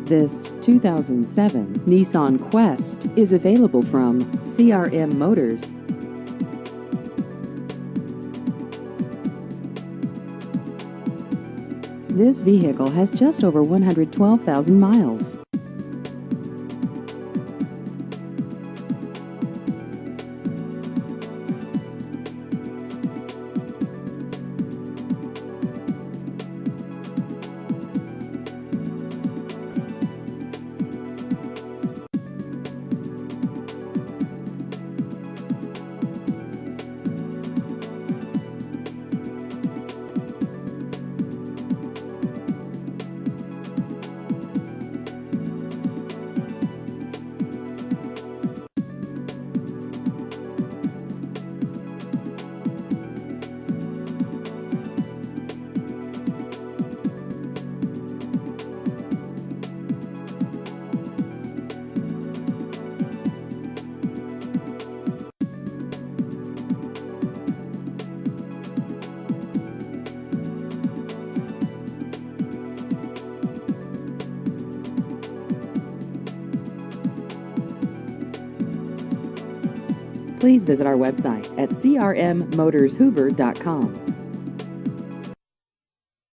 This 2007 Nissan Quest is available from CRM Motors. This vehicle has just over 112,000 miles. Please visit our website at crmmotorshoover.com.